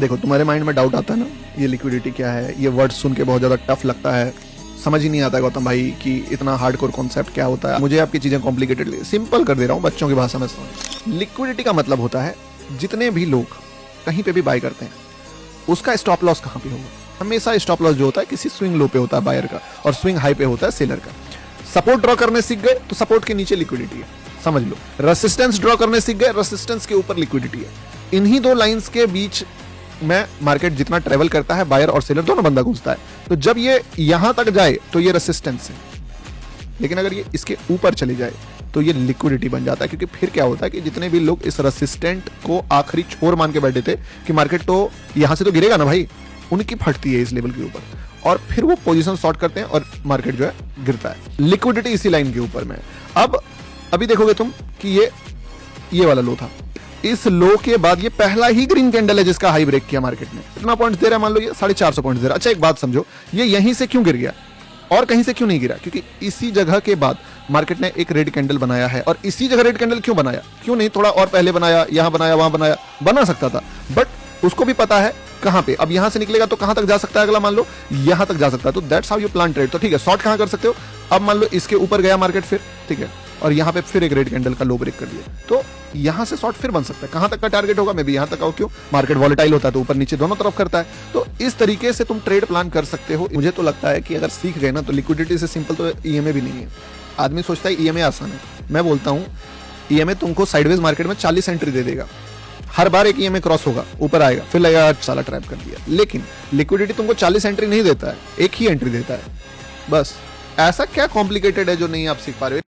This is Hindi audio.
देखो तुम्हारे माइंड में डाउट आता है ना, ये लिक्विडिटी क्या है, ये वर्ड सुन के बहुत ज़्यादा टफ लगता है, समझ ही नहीं आता गौतम भाई कि इतना हार्डकोर कॉन्सेप्ट क्या होता है। मुझे आपकी चीज़ें कॉम्प्लिकेटेड सिंपल कर दे रहा हूँ, बच्चों की भाषा में समझ। लिक्विडिटी का मतलब होता है जितने भी लोग कहीं पे भी बाय करते हैं उसका स्टॉप लॉस कहाँ पे होगा। हमेशा स्टॉप लॉस जो होता है किसी स्विंग लो पे होता है बायर का, और स्विंग हाई पे होता है सेलर का। सपोर्ट ड्रॉ करने सीख गए तो सपोर्ट के नीचे लिक्विडिटी है, समझ लो। रेसिस्टेंस ड्रॉ करने सीख गए, रेसिस्टेंस के ऊपर लिक्विडिटी है। इन्हीं दो लाइंस के बीच में मार्केट जितना ट्रेवल करता है, बायर और सेलर दोनों बंदा घुसता है। तो जब ये यहां तक जाए तो ये रेसिस्टेंस है, लेकिन अगर ये इसके ऊपर चली जाए तो ये लिक्विडिटी बन जाता है। क्योंकि फिर क्या होता है कि जितने भी लोग इस रेसिस्टेंट को आखिरी छोर मान के बैठे थे कि मार्केट तो यहां से तो गिरेगा ना भाई, उनकी फटती है इस लेवल के ऊपर, और फिर वो पोजीशन शॉर्ट करते हैं और मार्केट जो है गिरता है। लिक्विडिटी इसी लाइन के ऊपर में। अब अभी देखोगे तुम कि ये वाला लो था, इस लो के बाद ये पहला ही ग्रीन कैंडल है जिसका हाई ब्रेक किया मार्केट ने। कितना पॉइंट्स दे रहा है, मान लो ये 450 पॉइंट्स दे रहा है। अच्छा एक बात समझो, ये यहीं से क्यों गिर गया और कहीं से क्यों नहीं गिरा? क्योंकि इसी जगह के बाद मार्केट ने एक रेड कैंडल बनाया है। और इसी जगह रेड कैंडल क्यों बनाया, क्यों नहीं थोड़ा और पहले बनाया, यहां बनाया, वहां बनाया, बना सकता था, बट उसको भी पता है कहां पे। अब यहां से निकलेगा तो कहां तक जा सकता है अगला, मान लो यहां तक जा सकता है। तो that's how you plan trade. तो ठीक है, शॉर्ट कहां कर सकते हो। अब मान लो इसके ऊपर गया मार्केट फिर, ठीक है, और यहां पे फिर एक रेड कैंडल का लो ब्रेक कर दिया, तो यहां से शॉर्ट फिर बन सकता है। कहां तक का टारगेट होगा, मैं भी यहां तक आओ। क्यों? मार्केट वॉलेटाइल होता है तो ऊपर नीचे दोनों तरफ करता है। तो इस तरीके से तुम ट्रेड प्लान कर सकते हो। मुझे तो लगता है कि अगर सीख गए ना तो लिक्विडिटी से सिंपल तो ईएमए भी नहीं है। आदमी सोचता है ईएमए आसान है, मैं बोलता हूं ईएमए तुमको साइडवेज मार्केट में 40 एंट्री दे देगा। हर बार एक ईएमए क्रॉस होगा, ऊपर आएगा, फिर लगेगा साला ट्रैप कर दिया। लेकिन लिक्विडिटी तुमको 40 एंट्री नहीं देता है, एक ही एंट्री देता है बस। ऐसा क्या कॉम्प्लिकेटेड है जो नहीं आप सीख पा रहे हो?